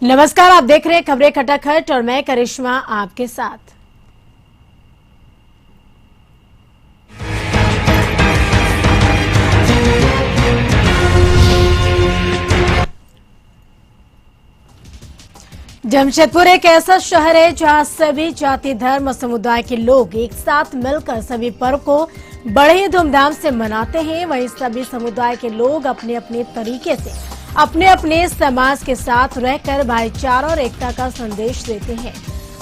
नमस्कार, आप देख रहे हैं खबरें खटाखट और मैं करिश्मा आपके साथ। जमशेदपुर एक ऐसा शहर है जहां सभी जाति धर्म और समुदाय के लोग एक साथ मिलकर सभी पर्व को बड़े ही धूमधाम से मनाते हैं। वहीं सभी समुदाय के लोग अपने अपने तरीके से अपने अपने समाज के साथ रहकर भाईचारा और एकता का संदेश देते हैं।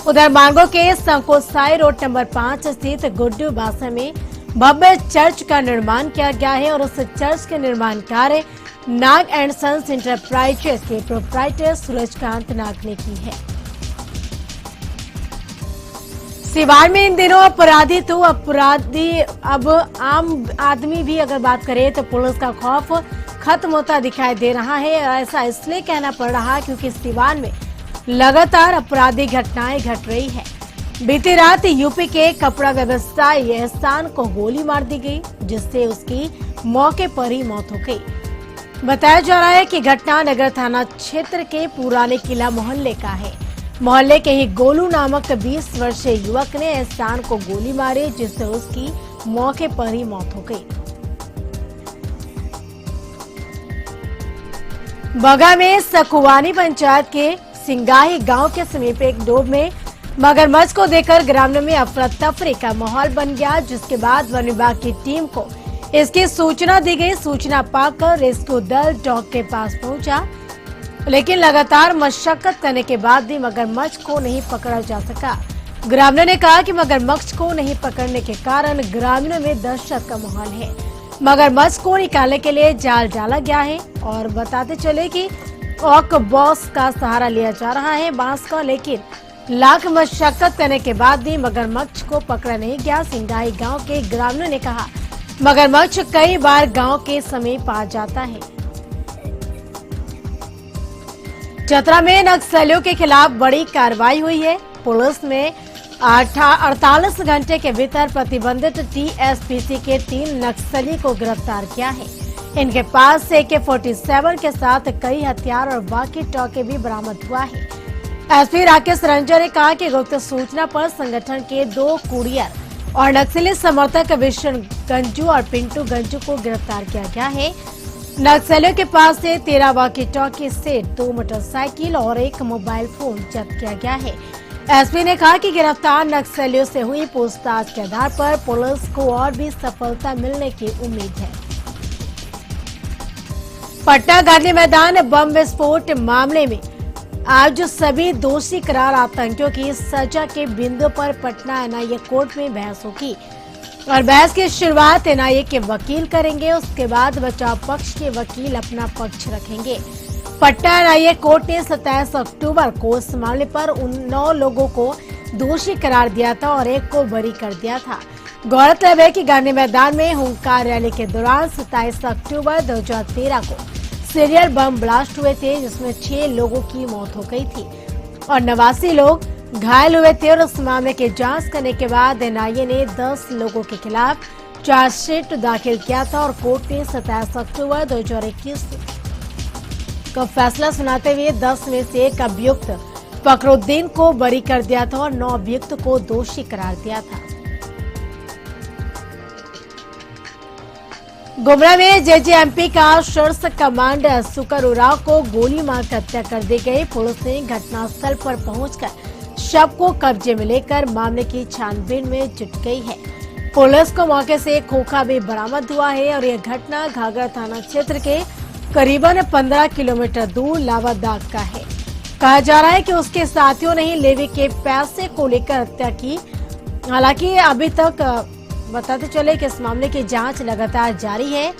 उधर मांगो के संकोसाई रोड नंबर 5 स्थित गुड्डू बासा में भव्य चर्च का निर्माण किया गया है और उस चर्च के निर्माण कार्य नाग एंड सन्स इंटरप्राइजेस के प्रोप्राइटर सूरजकांत नाग ने की है। सिवान में इन दिनों अपराधी अब आम आदमी भी अगर बात करें तो पुलिस का खौफ खत्म होता दिखाई दे रहा है। ऐसा इसलिए कहना पड़ रहा क्योंकि सिवान में लगातार अपराधी घटनाएं घट रही है। बीती रात यूपी के कपड़ा व्यवसायी एहसान को गोली मार दी गई, जिससे उसकी मौके पर ही मौत हो गई। बताया जा रहा है कि घटना नगर थाना क्षेत्र के पुराने किला मोहल्ले का है। मोहल्ले के ही गोलू नामक 20 वर्षीय युवक ने एहसान को गोली मारी, जिससे उसकी मौके पर ही मौत हो गई। बगा में सकुवानी पंचायत के सिंगाही गांव के समीप एक डोब में मगरमच्छ को देखकर ग्रामीणों में अफरा तफरी का माहौल बन गया, जिसके बाद वन विभाग की टीम को इसकी सूचना दी गई। सूचना पाकर रेस्क्यू दल डॉग के पास पहुंचा, लेकिन लगातार मशक्कत करने के बाद भी मगरमच्छ को नहीं पकड़ा जा सका। ग्रामीणों ने कहा कि मगरमच्छ को नहीं पकड़ने के कारण ग्रामीणों में दहशत का माहौल है। मगरमच्छ को निकालने के लिए जाल डाला गया है और बताते चले कि ऑक बॉस का सहारा लिया जा रहा है बांस का, लेकिन लाख मशक्कत करने के बाद भी मगरमच्छ को पकड़ा नहीं गया। सिंगाही गांव के ग्रामीणों ने कहा मगरमच्छ कई बार गांव के समीप आ जाता है। चतरा में नक्सलियों के खिलाफ बड़ी कार्रवाई हुई है। पुलिस ने 48 घंटे के भीतर प्रतिबंधित टीएसपीसी के 3 नक्सली को गिरफ्तार किया है। इनके पास से AK-47 के साथ कई हथियार और वॉकी टॉकी भी बरामद हुआ है। एसपी राकेश रंजन ने कहा कि गुप्त सूचना पर संगठन के 2 कुरियर और नक्सली समर्थक विष्णु गंजू और पिंटू गंजू को गिरफ्तार किया गया है। नक्सलियों के पास से 13 वॉकी टॉकी सेट, 2 मोटरसाइकिल और 1 मोबाइल फोन जब्त किया गया है। एसपी ने कहा कि गिरफ्तार नक्सलियों से हुई पूछताछ के आधार पर पुलिस को और भी सफलता मिलने की उम्मीद है। पटना गांधी मैदान बम विस्फोट मामले में आज सभी दोषी करार आतंकियों की सजा के बिंदु पर पटना एनआईए कोर्ट में बहस होगी और बहस की शुरुआत एनआईए के वकील करेंगे। उसके बाद बचाव पक्ष के वकील अपना पक्ष रखेंगे। पटना एनआईए कोर्ट ने 27 अक्टूबर को इस मामले पर उन 9 लोगों को दोषी करार दिया था और 1 को बरी कर दिया था। गौरतलब है कि गांधी मैदान में हुंकार रैली के दौरान 27 अक्टूबर 2013 को सीरियल बम ब्लास्ट हुए थे, जिसमें 6 लोगों की मौत हो गई थी और 89 लोग घायल हुए थे। और इस मामले की जांच करने के बाद एनआईए ने 10 लोगों के खिलाफ चार्जशीट दाखिल किया था और कोर्ट ने 27 अक्टूबर 2021 का फैसला सुनाते हुए 10 में से 1 अभियुक्त फखरुद्दीन को बरी कर दिया था और 9 अभियुक्त को दोषी करार दिया था। गुमला में जेजेएमपी का शीर्ष कमांडर सुकर उरांव को गोली मारकर हत्या कर दी गई। पुलिस ने घटनास्थल पर पहुंचकर शव को कब्जे में लेकर मामले की छानबीन में जुट गई है। पुलिस को मौके से खोखा भी बरामद हुआ है और यह घटना घाघरा थाना क्षेत्र के करीबन 15 किलोमीटर दूर लावादाग का है। कहा जा रहा है कि उसके साथियों ने ही लेवी के पैसे को लेकर हत्या की। हालांकि अभी तक बताते चले कि इस मामले की जांच लगातार जारी है।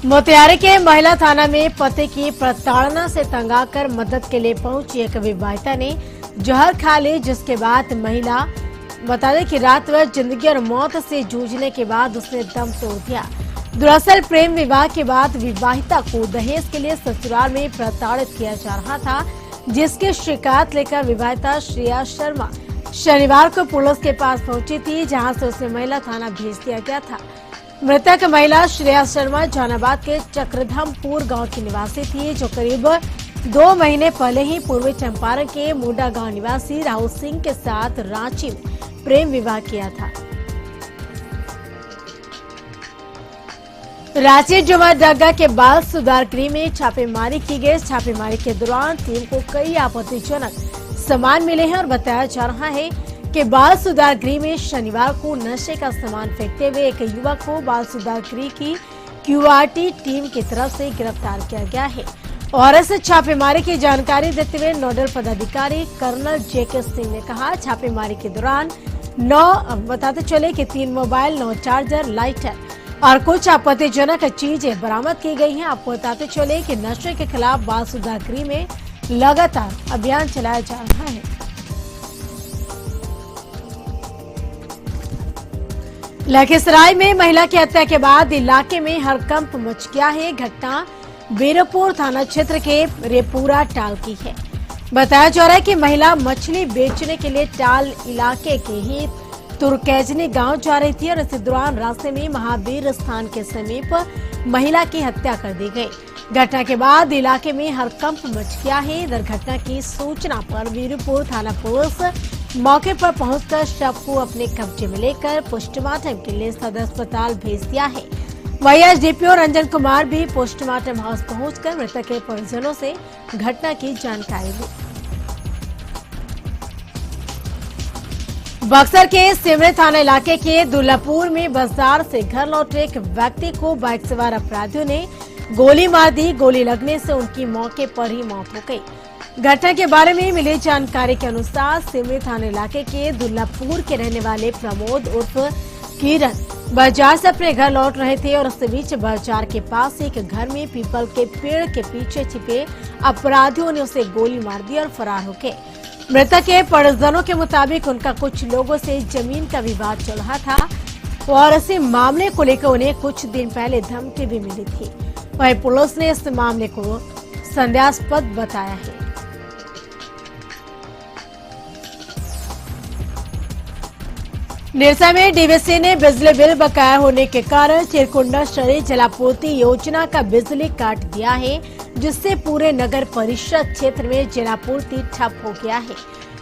मोतिहारी के महिला थाना में पति की प्रताड़ना से तंग आकर मदद के लिए पहुंची एक विवाहिता ने जहर खा ली, जिसके बाद महिला बता दें कि रात भर जिंदगी और मौत से जूझने के बाद उसने दम तोड़ दिया। दरअसल प्रेम विवाह के बाद विवाहिता को दहेज के लिए ससुराल में प्रताड़ित किया जा रहा था, जिसकी शिकायत लेकर विवाहिता श्रेया शर्मा शनिवार को पुलिस के पास पहुंची थी, जहां से उसे महिला थाना भेज दिया गया था। मृतक महिला श्रेया शर्मा जहानाबाद के चक्रधमपुर गांव की निवासी थी, जो करीब 2 महीने पहले ही पूर्वी चंपारण के मोडा गांव निवासी राहुल सिंह के साथ रांची में प्रेम विवाह किया था। रांची जुमाडगा के बाल सुधार गृह में छापेमारी की गई। छापेमारी के दौरान टीम को कई आपत्तिजनक सामान मिले हैं और बताया जा रहा है कि बाल सुधार गृह में शनिवार को नशे का सामान फेंकते हुए एक युवक को बाल सुधार गृह की क्यूआरटी टीम की तरफ से गिरफ्तार किया गया है। और इस छापेमारी की जानकारी देते हुए नोडल पदाधिकारी कर्नल जेके सिंह ने कहा, छापेमारी के दौरान बताते चले कि 3 मोबाइल, 9 चार्जर, लाइटर और कुछ आपत्तिजनक चीजें बरामद की गई हैं। आपको बताते चले कि नशे के खिलाफ बाल सुधार गृह में लगातार अभियान चलाया जा रहा है। लखीसराय में महिला की हत्या के बाद इलाके में हड़कंप मच गया है। घटना बीरपुर थाना क्षेत्र के रेपुरा टाल की है। बताया जा रहा है कि महिला मछली बेचने के लिए टाल इलाके के ही तुर्कैजनी गांव जा रही थी और इस दौरान रास्ते में महावीर स्थान के समीप महिला की हत्या कर दी गई। घटना के बाद इलाके में हड़कंप मच गया है। इधर घटना की सूचना पर वीरपुर थाना पुलिस मौके पर पहुंचकर शव को अपने कब्जे में लेकर पोस्टमार्टम के लिए सदर अस्पताल भेज दिया है। वहीं एसडीपीओ रंजन कुमार भी पोस्टमार्टम हाउस पहुंचकर मृतक के परिजनों से घटना की जानकारी ली। बक्सर के सिमरे थाना इलाके के दुल्लापुर में बाजार से घर लौटे एक व्यक्ति को बाइक सवार अपराधियों ने गोली मार दी। गोली लगने से उनकी मौके पर ही मौत हो गई। घटना के बारे में मिली जानकारी के अनुसार सिमरे थाना इलाके के दुल्लापुर के रहने वाले प्रमोद उर्फ किरण बाजार से अपने घर लौट रहे थे और उस बीच बाजार के पास एक घर में पीपल के पेड़ के पीछे छिपे अपराधियों ने उसे गोली मार दी और फरार हो गए। मृतक के परिजनों के मुताबिक उनका कुछ लोगों से जमीन का विवाद चल रहा था और इसी मामले को लेकर उन्हें कुछ दिन पहले धमकी भी मिली थी। वहीं पुलिस ने इस मामले को संदेहास्पद बताया है। निरसा में डीवीसी ने बिजली बिल बकाया होने के कारण चिरकुंडा शहरी जलापूर्ति योजना का बिजली काट दिया है, जिससे पूरे नगर परिषद क्षेत्र में जलापूर्ति ठप हो गया है।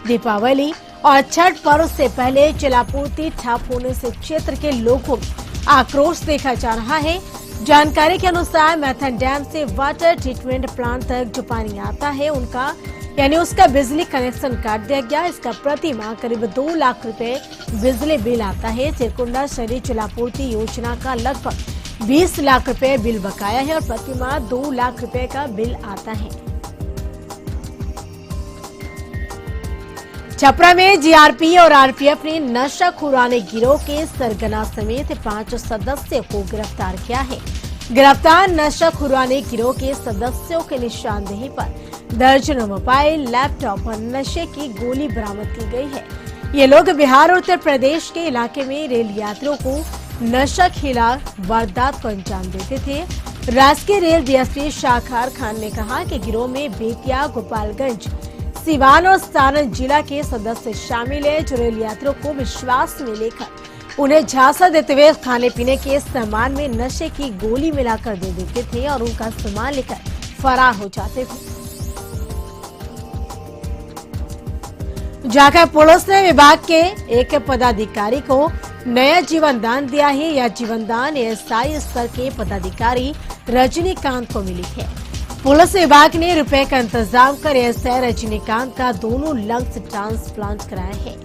दीपावली और छठ पर्व से पहले जलापूर्ति ठप होने से क्षेत्र के लोगों में आक्रोश देखा जा रहा है। जानकारी के अनुसार मैथन डैम से वाटर ट्रीटमेंट प्लांट तक जो पानी आता है उसका बिजली कनेक्शन काट दिया गया। इसका प्रति माह करीब 2 लाख रुपए बिजली बिल आता है। चिरकुंडा शहरी जलापूर्ति योजना का लगभग 20 लाख रुपए बिल बकाया है और प्रति माह 2 लाख रुपए का बिल आता है। छपरा में जीआरपी और आरपीएफ ने नशा खुराने गिरोह के सरगना समेत 5 सदस्यों को गिरफ्तार किया है। गिरफ्तार नशा खुराने गिरोह के सदस्यों के निशानदेही पर दर्जनों मोबाइल, लैपटॉप और नशे की गोली बरामद की गई है। ये लोग बिहार और उत्तर प्रदेश के इलाके में रेल यात्रियों को नशा खिलाफ वारदात को अंजाम देते थे। राजकीय रेल डीएसपी शाखार खान ने कहा कि गिरोह में बेतिया, गोपालगंज, सिवान और सारण जिला के सदस्य शामिल है, जो रेल यात्रियों को विश्वास में लेकर उन्हें झांसा देते हुए खाने पीने के सामान में नशे की गोली मिलाकर दे देते थे और उनका सामान लेकर फरार हो जाते थे। जाकर पुलिस ने विभाग के एक पदाधिकारी को नया जीवन दान दिया है। यह जीवन दान एएसआई स्तर के पदाधिकारी रजनीकांत को मिली है। पुलिस विभाग ने रुपए का इंतजाम कर एएसआई रजनीकांत का दोनों लंग्स ट्रांसप्लांट कराया है।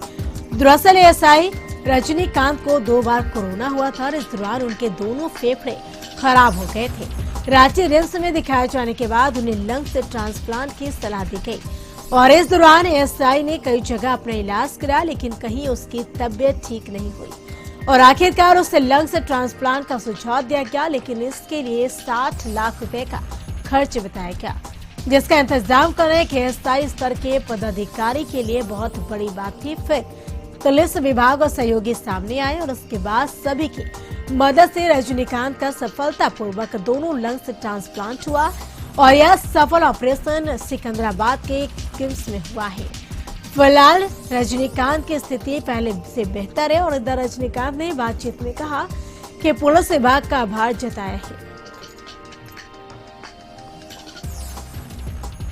दरअसल एएसआई रजनीकांत को 2 बार कोरोना हुआ था और इस दौरान उनके दोनों फेफड़े खराब हो गए थे। रांची रिम्स में दिखाए जाने के बाद उन्हें लंग्स ट्रांसप्लांट की सलाह दी गई और इस दौरान एएसआई ने कई जगह अपना इलाज कराया, लेकिन कहीं उसकी तबीयत ठीक नहीं हुई और आखिरकार उसे लंग्स ट्रांसप्लांट का सुझाव दिया गया, लेकिन इसके लिए 60 लाख रुपए का खर्च बताया गया, जिसका इंतजाम करना एक एएसआई स्तर के पदाधिकारी के लिए बहुत बड़ी बात थी। फिर पुलिस विभाग और सहयोगी सामने आए और उसके बाद सभी की मदद से रजनीकांत का सफलतापूर्वक दोनों लंग्स ट्रांसप्लांट हुआ और यह सफल ऑपरेशन सिकंदराबाद के किम्स में हुआ है। फिलहाल रजनीकांत की स्थिति पहले से बेहतर है और इधर रजनीकांत ने बातचीत में कहा कि पुलिस विभाग का आभार जताया है।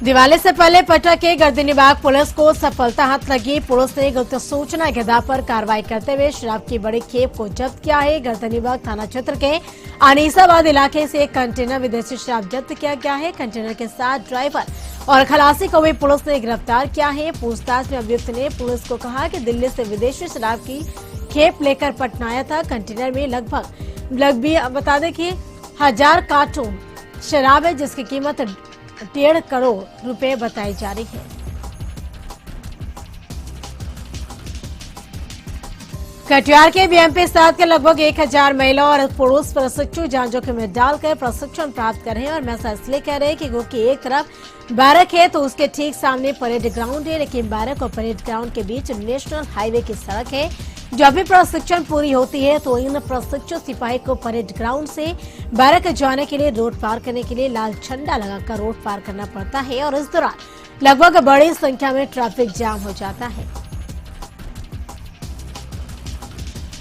दिवाली से पहले पटना के गर्दनीबाग पुलिस को सफलता हाथ लगी। पुलिस ने गुप्त सूचना के आधार पर कार्रवाई करते हुए शराब की बड़ी खेप को जब्त किया है। गर्दनीबाग थाना क्षेत्र के अनीसाबाद इलाके से एक कंटेनर विदेशी शराब जब्त किया गया है। कंटेनर के साथ ड्राइवर और खलासी को भी पुलिस ने गिरफ्तार किया है। पूछताछ में अभियुक्त ने पुलिस को कहा कि दिल्ली से विदेशी शराब की खेप लेकर पटना आया था। कंटेनर में लगभग बता दें कि 1000 कार्टून शराब है, जिसकी कीमत 1.5 करोड़ रुपए बताई जा रही है। कटिहार के बीएमपी 7 के लगभग 1000 महिला और पुरुष प्रशिक्षु जान जोखिम में डालकर प्रशिक्षण प्राप्त कर रहे हैं। और मैं ऐसा इसलिए कह रहे हैं कि क्योंकि एक तरफ बैरक है तो उसके ठीक सामने परेड ग्राउंड है, लेकिन बैरक और परेड ग्राउंड के बीच नेशनल हाईवे की सड़क है। जब भी प्रशिक्षण पूरी होती है तो इन प्रशिक्षु सिपाही को परेड ग्राउंड से बैरक जाने के लिए रोड पार करने के लिए लाल झंडा लगाकर रोड पार करना पड़ता है और इस दौरान लगभग बड़ी संख्या में ट्रैफिक जाम हो जाता है।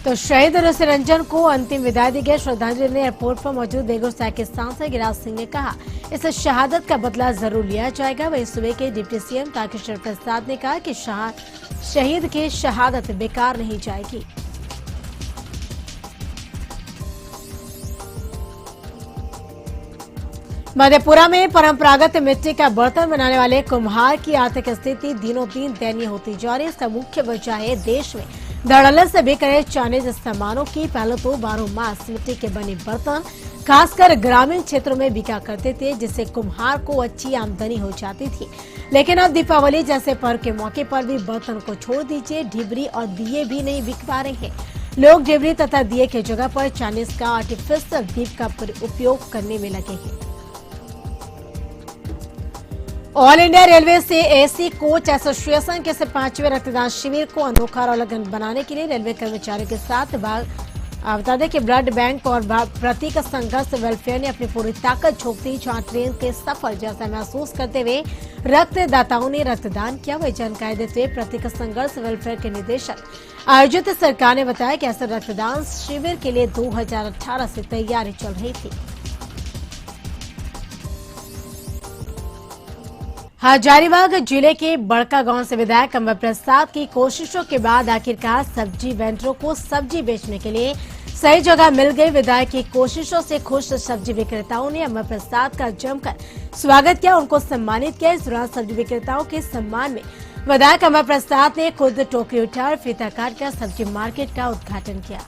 तो शहीद ऋषि रंजन को अंतिम विदाई दी गई। श्रद्धांजलि ने एयरपोर्ट पर मौजूद बेगूसराय के सांसद गिरिराज सिंह ने कहा, इस शहादत का बदला जरूर लिया जाएगा। वहीं सूबे के डिप्टी सीएम तारकिशोर प्रसाद ने कहा कि शहीद की शहादत बेकार नहीं जाएगी। मधेपुरा में परंपरागत मिट्टी का बर्तन बनाने वाले कुम्हार की आर्थिक स्थिति दिनों दिन दयनीय होती जा रही है। इसका मुख्य वजह है देश में धड़ल्ले से बिक रहे चाइनीज सामानों की। पहले तो 12 मास मिट्टी के बने बर्तन खासकर ग्रामीण क्षेत्रों में बिका करते थे, जिससे कुम्हार को अच्छी आमदनी हो जाती थी। लेकिन अब दीपावली जैसे पर्व के मौके पर भी बर्तन को छोड़ दीजिए, ढिबरी और दिए भी नहीं बिक पा रहे हैं। लोग ढिबरी तथा दिए की जगह पर चाइनीज का आर्टिफिशियल दीप का उपयोग करने में लगे हैं। ऑल इंडिया रेलवे से एसी कोच एसोसिएशन के 5वें रक्तदान शिविर को अनोखा और अलग बनाने के लिए रेलवे कर्मचारियों के साथ बता दें कि ब्लड बैंक और प्रतीक संघर्ष वेलफेयर ने अपनी पूरी ताकत झोंक दी। जहां ट्रेन के सफर जैसा महसूस करते हुए रक्तदाताओं ने रक्तदान किया। वही जानकारी देते हुए प्रतीक संघर्ष वेलफेयर के निदेशक आयोजित सरकार ने बताया कि ऐसे रक्तदान शिविर के लिए 2018 से तैयारी चल रही थी। हजारीबाग जिले के बड़का गांव से विधायक अमर प्रसाद की कोशिशों के बाद आखिरकार सब्जी वेंडरों को सब्जी बेचने के लिए सही जगह मिल गई। विधायक की कोशिशों से खुश सब्जी विक्रेताओं ने अमर प्रसाद का जमकर स्वागत किया, उनको सम्मानित किया। इस दौरान सब्जी विक्रेताओं के सम्मान में विधायक अमर प्रसाद ने खुद टोकरी उठाकर फीता काटकर सब्जी मार्केट का उद्घाटन किया।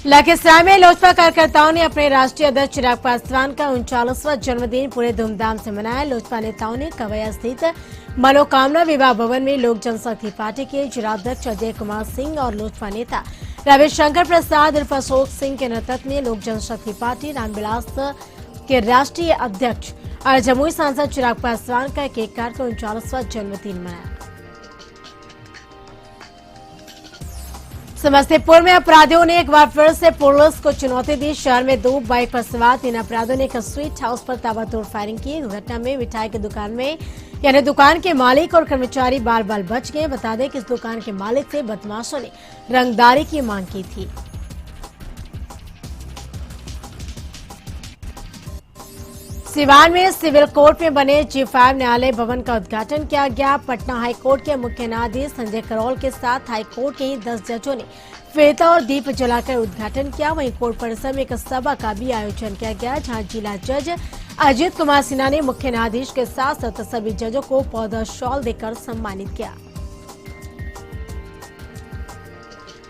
लखीसराय में लोजपा कार्यकर्ताओं ने अपने राष्ट्रीय अध्यक्ष चिराग पासवान का 39वां जन्मदिन पूरे धूमधाम से मनाया। लोजपा नेताओं ने कवैया स्थित मनोकामना विवाह भवन में लोक जनशक्ति पार्टी के जिलाध्यक्ष अजय कुमार सिंह और लोजपा नेता रविशंकर प्रसाद उर्फ अशोक सिंह के नेतृत्व में लोक जनशक्ति पार्टी रामविलास के राष्ट्रीय अध्यक्ष और जमुई सांसद चिराग पासवान का केक काटकर 39वां जन्मदिन मनाया। समस्तीपुर में अपराधियों ने एक बार फिर से पुलिस को चुनौती दी। शहर में 2 बाइक पर सवार 3 अपराधियों ने एक स्वीट हाउस पर ताबड़तोड़ फायरिंग की। इस घटना में मिठाई की दुकान में यानी दुकान के मालिक और कर्मचारी बाल बाल बच गए। बता दें कि इस दुकान के मालिक से बदमाशों ने रंगदारी की मांग की थी। सिवान में सिविल कोर्ट में बने G5 न्यायालय भवन का उद्घाटन किया गया। पटना हाईकोर्ट के मुख्य न्यायाधीश संजय करोल के साथ हाईकोर्ट के ही 10 जजों ने फेटा और दीप जलाकर उद्घाटन किया। वहीं कोर्ट परिसर में एक सभा का भी आयोजन किया गया, जहां जिला जज अजीत कुमार सिन्हा ने मुख्य न्यायाधीश के साथ साथ सभी जजों को पौधा शॉल देकर सम्मानित किया।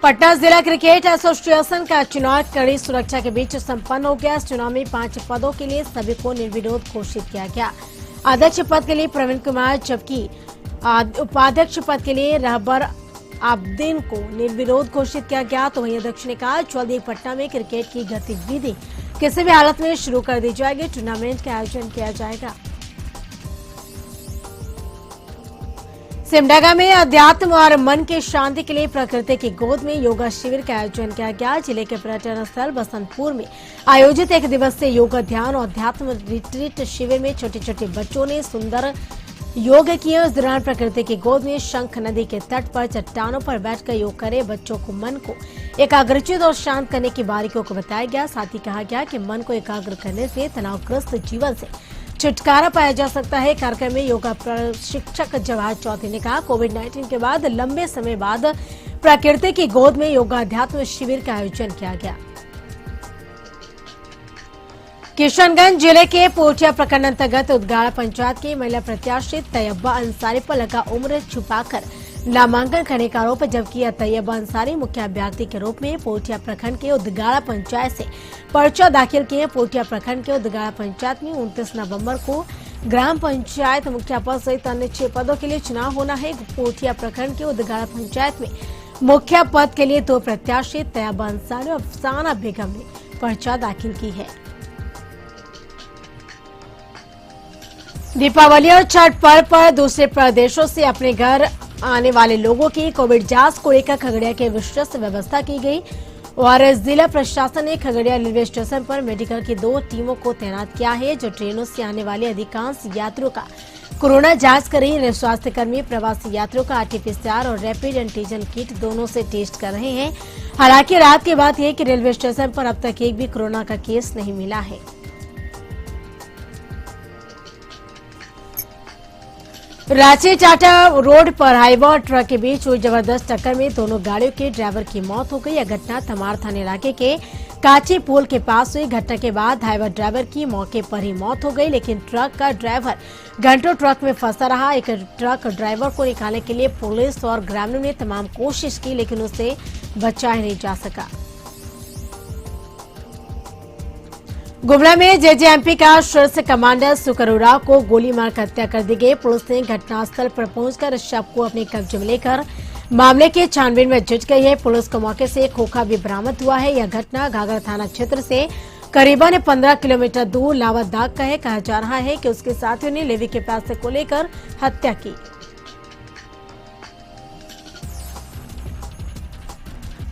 पटना जिला क्रिकेट एसोसिएशन का चुनाव कड़ी सुरक्षा के बीच संपन्न हो गया। इस चुनाव में 5 पदों के लिए सभी को निर्विरोध घोषित किया गया। अध्यक्ष पद के लिए प्रवीण कुमार, जबकि उपाध्यक्ष पद के लिए रहबर आब्दीन को निर्विरोध घोषित किया गया। तो वहीं अध्यक्ष ने कहा, जल्द ही पटना में क्रिकेट की गतिविधि किसी भी हालत में शुरू कर दी जाएगी। टूर्नामेंट का आयोजन किया जाएगा। सिमडेगा में अध्यात्म और मन की शांति के लिए प्रकृति की गोद में योगा शिविर का आयोजन किया गया। जिले के पर्यटन स्थल बसंतपुर में आयोजित 1 दिवसीय योगा ध्यान और अध्यात्म रिट्रीट शिविर में छोटे छोटे बच्चों ने सुंदर योग किए। इस दौरान प्रकृति की गोद में शंख नदी के तट पर चट्टानों पर बैठकर योग करे। बच्चों को मन को एकाग्रचित और शांत करने की बारीकियों को बताया गया। साथ ही कहा गया कि मन को एकाग्र करने से तनावग्रस्त जीवन से छुटकारा पाया जा सकता है। कार्यक्रम में योगा प्रशिक्षक जवाहर चौधरी ने कहा, कोविड-19 के बाद लंबे समय बाद प्रकृति की गोद में योगाध्यात्म शिविर का आयोजन किया गया। किशनगंज जिले के पोटिया प्रखंड अंतर्गत उदगाड़ा पंचायत की महिला प्रत्याशी तैयबा अंसारी पर लगा उम्र छुपाकर नामांकन करने का आरोप, जबकि तैयबा अंसारी मुख्य अभ्यर्थी के रूप में पोटिया प्रखंड के उदगाड़ा पंचायत से पर्चा दाखिल किए। पोटिया प्रखंड के उदगाड़ा पंचायत में 29 नवंबर को ग्राम पंचायत मुखिया पद सहित अन्य 6 पदों के लिए चुनाव होना है। पोटिया प्रखंड के उदगाड़ा पंचायत में मुखिया पद के लिए 2 प्रत्याशी तैयबा अंसारी और अफसाना बेगम ने पर्चा दाखिल की है। दीपावली और छठ पर्व पर दूसरे प्रदेशों से अपने घर आने वाले लोगों की कोविड जांच को लेकर खगड़िया के विशेष व्यवस्था की गई और जिला प्रशासन ने खगड़िया रेलवे स्टेशन पर मेडिकल की 2 टीमों को तैनात किया है, जो ट्रेनों से आने वाले अधिकांश यात्रियों का कोरोना जांच कर रही है। स्वास्थ्य कर्मी प्रवासी यात्रियों का आरटीपीसीआर और रैपिड एंटीजन किट दोनों से टेस्ट कर रहे हैं। हालांकि रात की बात यह कि रेलवे स्टेशन पर अब तक एक भी कोरोना का केस नहीं मिला है। रांची टाटा रोड पर हाईवा और ट्रक के बीच हुई जबरदस्त टक्कर में दोनों गाड़ियों के ड्राइवर की मौत हो गई। यह घटना तमार थाना इलाके के काची पुल के पास हुई। घटना के बाद हाईवा ड्राइवर की मौके पर ही मौत हो गई, लेकिन ट्रक का ड्राइवर घंटों ट्रक में फंसा रहा। एक ट्रक ड्राइवर को निकालने के लिए पुलिस और ग्रामीणों ने तमाम कोशिश की, लेकिन उसे बचाया नहीं जा सका। गुमला में जेजेएमपी का शीर्ष कमांडर सुकर उरांव को गोली मारकर हत्या कर दी गई। पुलिस ने घटनास्थल पर पहुंचकर शव को अपने कब्जे में लेकर मामले की छानबीन में जुट गई है। पुलिस को मौके से एक खोखा भी बरामद हुआ है। यह घटना घाघरा थाना क्षेत्र से करीबन 15 किलोमीटर दूर लावतदाग का है। कहा जा रहा है कि उसके साथियों ने लेवी के पैसे को लेकर हत्या की।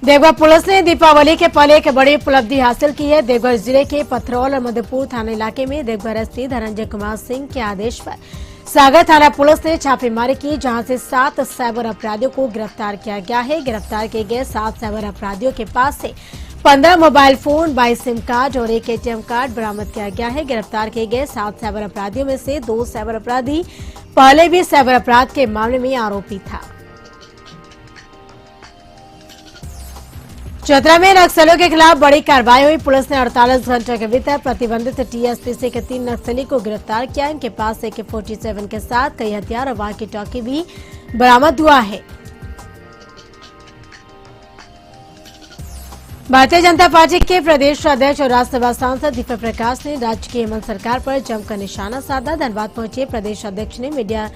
देवघर पुलिस ने दीपावली के पहले एक बड़ी उपलब्धि हासिल की है। देवघर जिले के पथरौल और मधुपुर थाना इलाके में देवघर एसपी धनंजय कुमार सिंह के आदेश पर सागर थाना पुलिस ने छापेमारी की, जहां से 7 साइबर अपराधियों को गिरफ्तार किया गया है। गिरफ्तार किए गए 7 साइबर अपराधियों के पास से 15 मोबाइल फोन, 22 सिम कार्ड और 1 एटीएम कार्ड बरामद किया गया है। गिरफ्तार किए गए 7 साइबर अपराधियों में से 2 साइबर अपराधी पहले भी साइबर अपराध के मामले में आरोपी था। चतरा में नक्सलियों के खिलाफ बड़ी कार्रवाई हुई। पुलिस ने 48 घंटे के भीतर प्रतिबंधित टीएसपीसी के 3 नक्सली को गिरफ्तार किया। इनके पास AK-47 के साथ कई हथियार और वॉकी टॉकी भी बरामद हुआ है। भारतीय जनता पार्टी के प्रदेश अध्यक्ष और राज्यसभा सांसद दीपक प्रकाश ने राज्य की हेमंत सरकार पर जमकर निशाना साधा। धनबाद पहुंचे प्रदेश अध्यक्ष ने मीडिया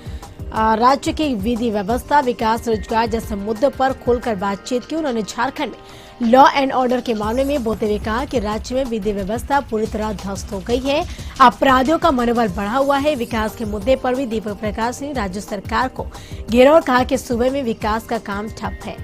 राज्य की विधि व्यवस्था, विकास, रोजगार जैसे मुद्दों पर खुलकर बातचीत की। उन्होंने झारखंड में लॉ एंड ऑर्डर के मामले में बोलते हुए कहा कि राज्य में विधि व्यवस्था पूरी तरह ध्वस्त हो गई है, अपराधियों का मनोबल बढ़ा हुआ है। विकास के मुद्दे पर भी दीपक प्रकाश ने राज्य सरकार को घेरा और कहा कि सूबे में विकास का काम ठप है।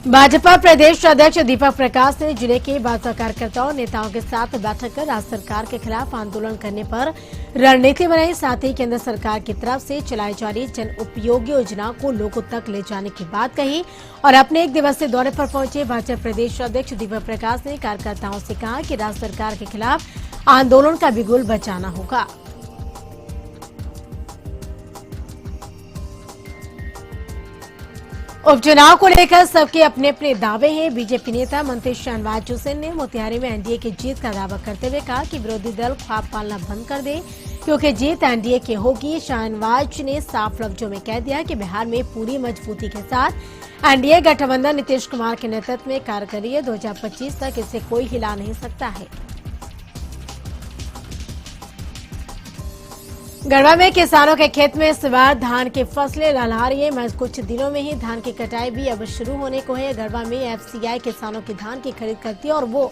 भाजपा प्रदेश अध्यक्ष दीपक प्रकाश ने जिले के भाजपा कार्यकर्ताओं और नेताओं के साथ बैठक कर राज्य सरकार के खिलाफ आंदोलन करने पर रणनीति बनाई। साथ ही केंद्र सरकार की तरफ से चलाई जा रही जन उपयोगी योजनाओं को लोगों तक ले जाने की बात कही और अपने 1 दिवसीय दौरे पर पहुंचे भाजपा प्रदेश अध्यक्ष दीपक प्रकाश ने कार्यकर्ताओं से कहा कि राज्य सरकार के खिलाफ आंदोलन का बिगुल बचाना होगा। उपचुनाव को लेकर सबके अपने अपने दावे हैं। बीजेपी नेता मंत्री शाहनवाज हुसैन ने मोतिहारी में एनडीए की जीत का दावा करते हुए कहा कि विरोधी दल ख्वाब पालना बंद कर दे, क्योंकि जीत एनडीए की होगी। शाहनवाज ने साफ लफ्जों में कह दिया कि बिहार में पूरी मजबूती के साथ एनडीए गठबंधन नीतीश कुमार के नेतृत्व में कार्य कर रही है। 2025 तक इसे कोई हिला नहीं सकता है। गढ़वा में किसानों के खेत में इस बार धान की फसलें लहलहा रही है। महज कुछ दिनों में ही धान की कटाई भी अब शुरू होने को है। गढ़वा में एफसीआई किसानों की धान की खरीद करती है और वो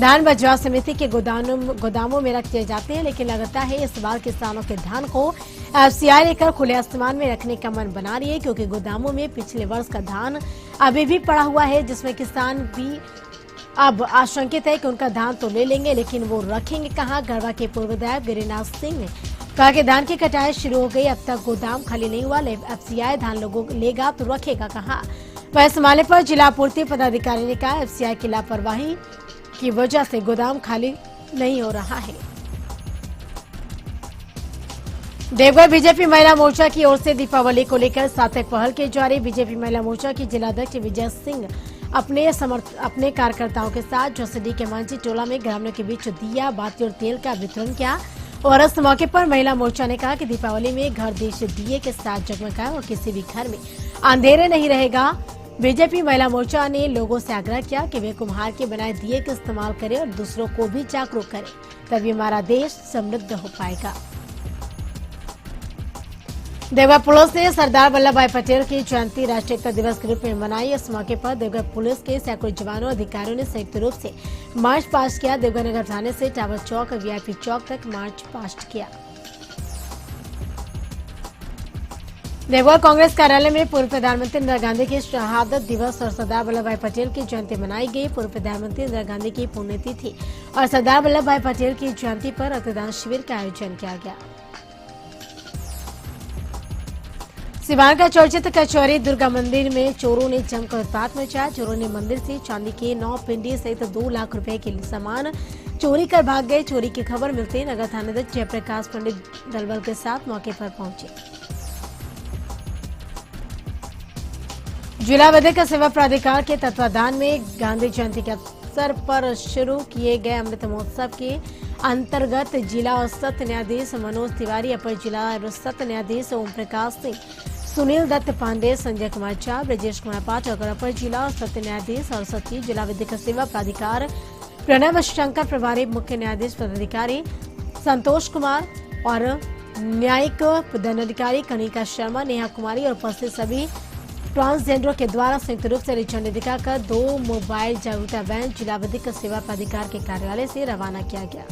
धान बजवा समिति के गोदामों में रख दिए जाते हैं, लेकिन लगता है इस बार किसानों के धान को एफसीआई लेकर खुले आसमान में रखने का मन बना रही है, क्योंकि गोदामों में पिछले वर्ष का धान अभी भी पड़ा हुआ है, जिसमें किसान भी अब आशंकित है कि उनका धान तो ले लेंगे, लेकिन वो रखेंगे कहां। गढ़वा के पूर्व विधायक गिरिनाथ सिंह ने कहा कि धान की कटाई शुरू हो गई, अब तक गोदाम खाली नहीं हुआ। एफसीआई धान लोगों लेगा तो रखेगा कहां। वह संभालने पर जिला आपूर्ति पदाधिकारी ने कहा एफसीआई की लापरवाही की वजह से गोदाम खाली नहीं हो रहा है। देवघर बीजेपी महिला मोर्चा की ओर से दीपावली को लेकर सार्थक पहल की जा रही। बीजेपी महिला मोर्चा की जिलाध्यक्ष विजय सिंह अपने कार्यकर्ताओं के साथ जोशीडीह के मांझी टोला में ग्रामीणों के बीच दिया बाती और तेल का वितरण किया। और इस मौके पर महिला मोर्चा ने कहा कि दीपावली में घर देश दिए के साथ जगमगाए और किसी भी घर में अंधेरे नहीं रहेगा। बीजेपी महिला मोर्चा ने लोगों से आग्रह किया कि वे कुम्हार के बनाए दिए का इस्तेमाल करें और दूसरों को भी जागरूक करें, तभी हमारा देश समृद्ध हो पाएगा। देवघर पुलिस ने सरदार वल्लभ भाई पटेल की जयंती राष्ट्रीय एकता दिवस के रूप में मनाई। इस मौके पर देवघर पुलिस के सैकड़ों जवानों और अधिकारियों ने संयुक्त रूप से मार्च पास्ट किया। देवघर नगर थाने से टावर चौक और वीआईपी चौक तक मार्च पास्ट किया। देवघर कांग्रेस कार्यालय में पूर्व प्रधानमंत्री इंदिरा गांधी की शहादत दिवस और सरदार वल्लभ भाई पटेल की जयंती मनाई गई। पूर्व प्रधानमंत्री इंदिरा गांधी की पुण्यतिथि और सरदार वल्लभ भाई पटेल की जयंती पर रक्तदान शिविर का आयोजन किया गया। सिवान का चर्चित कचौरी दुर्गा मंदिर में चोरों ने जमकर उत्पात मचाया। चोरों ने मंदिर से चांदी के 9 पिंडी सहित 2 लाख रुपए के सामान चोरी कर भाग गए। चोरी की खबर मिलते ही नगर थानाध्यक्ष जयप्रकाश पंडित दलबल के साथ मौके पर पहुंचे। जिला विधिक सेवा प्राधिकार के तत्वाधान में गांधी जयंती के अवसर पर शुरू किए गए अमृत महोत्सव के अंतर्गत जिला और सत्र न्यायाधीश मनोज तिवारी, अपर जिला और सत्र न्यायाधीश ओम प्रकाश सिंह, सुनील दत्त पांडे, संजय कुमार झा, ब्रजेश कुमार पाठक और अपर जिला और सत्र न्यायाधीश और सचिव जिला विधिक सेवा प्राधिकार प्रणव शंकर, प्रभारी मुख्य न्यायाधीश पदाधिकारी संतोष कुमार और न्यायिक दंडाधिकारी कनिका शर्मा, नेहा कुमारी और उपस्थित सभी ट्रांसजेंडरों के द्वारा संयुक्त रूप से झंडी दिखाकर 2 मोबाइल जागरूकता वैन जिला विधिक सेवा प्राधिकार के कार्यालय से रवाना किया गया।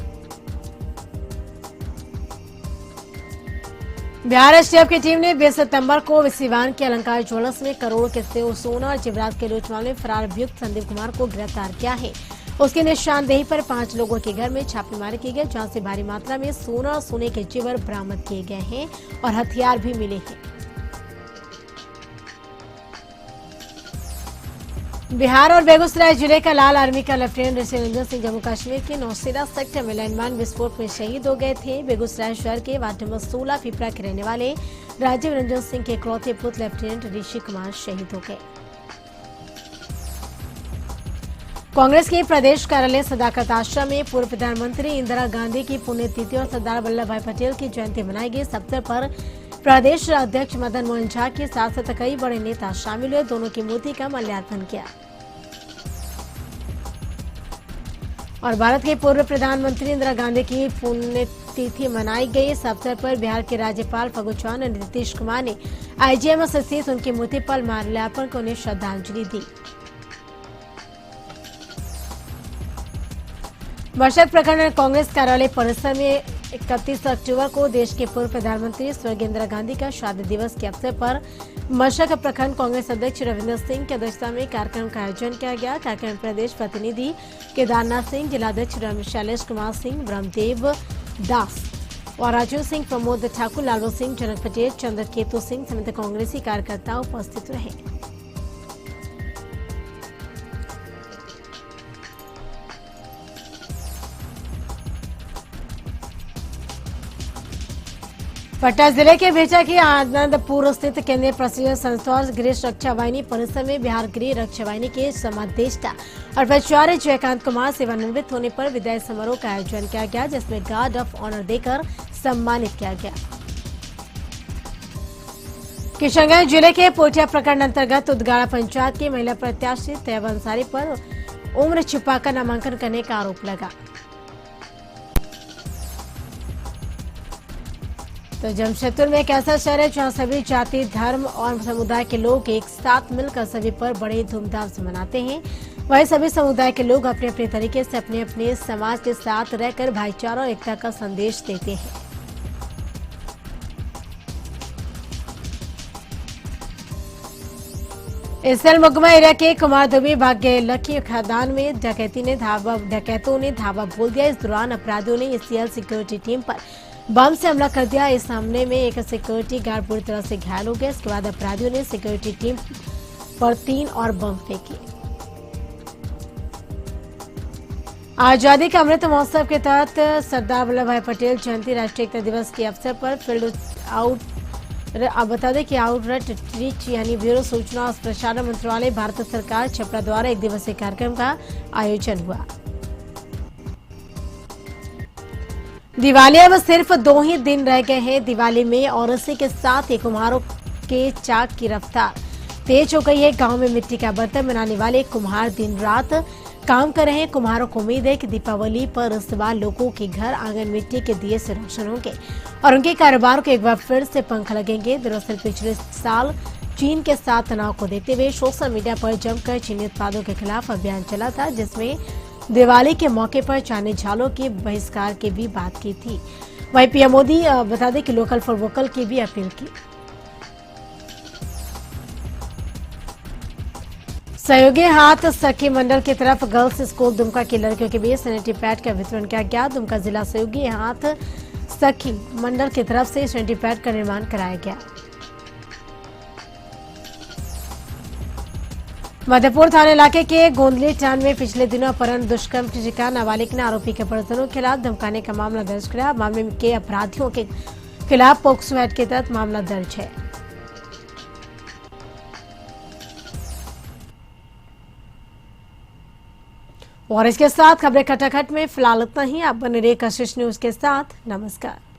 बिहार एसटीएफ की टीम ने 20 सितंबर को सिवान के अलंकार ज्वेलर्स में करोड़ों के सोना और जेवरात के लूट मामले में फरार अभियुक्त संदीप कुमार को गिरफ्तार किया है। उसकी निशानदेही पर 5 लोगों के घर में छापेमारी की गई, जहां से भारी मात्रा में सोना और सोने के जेवर बरामद किए गए हैं और हथियार भी मिले हैं। बिहार और बेगूसराय जिले का लाल आर्मी का लेफ्टिनेंट ऋषि रंजन सिंह जम्मू कश्मीर के नौशेरा सेक्टर में लैंडमाइन विस्फोट में शहीद हो गए थे। बेगूसराय शहर के वार्ड नंबर 16 पिपरा के रहने वाले राजीव रंजन सिंह के इकलौते पुत्र लेफ्टिनेंट ऋषि कुमार शहीद हो गए। कांग्रेस के प्रदेश कार्यालय सदाकत आश्रम में पूर्व प्रधानमंत्री इंदिरा गांधी की पुण्यतिथि और सरदार वल्लभ भाई पटेल की जयंती मनाई गई। इस अवसर पर प्रदेश अध्यक्ष मदन मोहन झा के साथ साथ कई बड़े नेता शामिल हुए। दोनों की मूर्ति का माल्यार्पण किया और भारत के पूर्व प्रधानमंत्री इंदिरा गांधी की पुण्यतिथि मनाई गई। इस अवसर पर बिहार के राज्यपाल फागू चौहान और नीतीश कुमार ने आईजीएम स्थित उनकी मूर्ति पर माल्यार्पण कर उन्हें श्रद्धांजलि दी। वर्षक प्रखंड कांग्रेस कार्यालय परिसर में 31 अक्टूबर को देश के पूर्व प्रधानमंत्री स्वर्गीय इंदिरा गांधी का शहादत दिवस के अवसर पर मशक प्रखंड कांग्रेस अध्यक्ष रविंद्र सिंह की अध्यक्षता में कार्यक्रम का आयोजन किया गया। कार्यक्रम में प्रदेश प्रतिनिधि केदारनाथ सिंह, जिलाध्यक्ष शैलेश कुमार सिंह, ब्रह्मदेव दास और राजीव सिंह, प्रमोद ठाकुर, लालू सिंह, जनक पटेल, चंद्रकेतु सिंह समेत कांग्रेसी कार्यकर्ता उपस्थित रहे। पटना जिले के बेचा की आनंदपुर स्थित केंद्रीय प्रशिक्षण संस्था और गृह रक्षा वाहिनी परिसर में बिहार गृह रक्षा वाहिनी के समादेष्टा और प्राचार्य जयकांत कुमार सेवानिवृत्त होने पर विदाई समारोह का आयोजन किया गया, जिसमें गार्ड ऑफ ऑनर देकर सम्मानित किया गया। किशनगंज जिले के पोटिया प्रखंड अंतर्गत उदगाड़ा पंचायत की महिला प्रत्याशी तैयब अंसारी पर उम्र छिपाकर नामांकन करने का आरोप लगा। तो जमशेदपुर में एक ऐसा शहर है जहां सभी जाति, धर्म और समुदाय के लोग एक साथ मिलकर सभी पर बड़े धूमधाम से मनाते हैं। वहीं सभी समुदाय के लोग अपने अपने तरीके से अपने अपने समाज के साथ रहकर भाईचारा और एकता का संदेश देते हैं। इसराइल मुकमा एरिया के कुमार दुबे भाग्य लकी खदान में डकैतों ने धावा बोल दिया। इस दौरान अपराधियों ने एसीएल सिक्योरिटी टीम पर बम से हमला कर दिया। इस हमले में एक सिक्योरिटी गार्ड बुरी तरह से घायल हो गया। इसके बाद अपराधियों ने सिक्योरिटी टीम पर 3 और बम फेंके। आजादी का अमृत महोत्सव के तहत सरदार वल्लभ भाई पटेल जयंती राष्ट्रीय एकता दिवस के अवसर पर फील्ड आउट अब बता दें कि आउटरीच रीच यानी ब्यूरो सूचना और प्रसारण मंत्रालय भारत सरकार छपरा द्वारा एक दिवसीय कार्यक्रम का आयोजन हुआ। दिवाली अब सिर्फ 2 ही दिन रह गए हैं। दिवाली में और इसी के साथ ही कुम्हारों के चाक की रफ्तार तेज हो गई है। गांव में मिट्टी का बर्तन बनाने वाले कुम्हार दिन रात काम कर रहे हैं। कुम्हारों को उम्मीद है कि दीपावली पर इस बार लोगों के घर आंगन मिट्टी के दिए से रोशन होंगे और उनके कारोबार को एक बार फिर से पंख लगेंगे। दरअसल पिछले साल चीन के साथ तनाव को देखते हुए सोशल मीडिया पर जमकर चीनी उत्पादों के खिलाफ अभियान चला था, जिसमें दिवाली के मौके पर चाइनीज झालों के बहिष्कार की भी बात की थी। वहीं पीएम मोदी बता दें कि लोकल फॉर वोकल की भी अपील की। सहयोगी हाथ सखी मंडल की तरफ गर्ल्स स्कूल दुमका की लड़कियों के बीच सैनिटरी पैड का वितरण किया गया। दुमका जिला सहयोगी हाथ सखी मंडल की तरफ से सैनिटरी पैड का निर्माण कराया गया। मधुपुर थाना इलाके के गोंदली टाउन में पिछले दिनों अपहरण दुष्कर्म की शिकार नाबालिग ने आरोपी के परिजनों के खिलाफ धमकाने का मामला दर्ज कराया। मामले के अपराधियों के खिलाफ पोक्सो एक्ट के तहत मामला दर्ज है। और इसके साथ खबरें खटाखट में फिलहाल इतना ही। आप बने रहिए कशिश न्यूज के साथ। नमस्कार।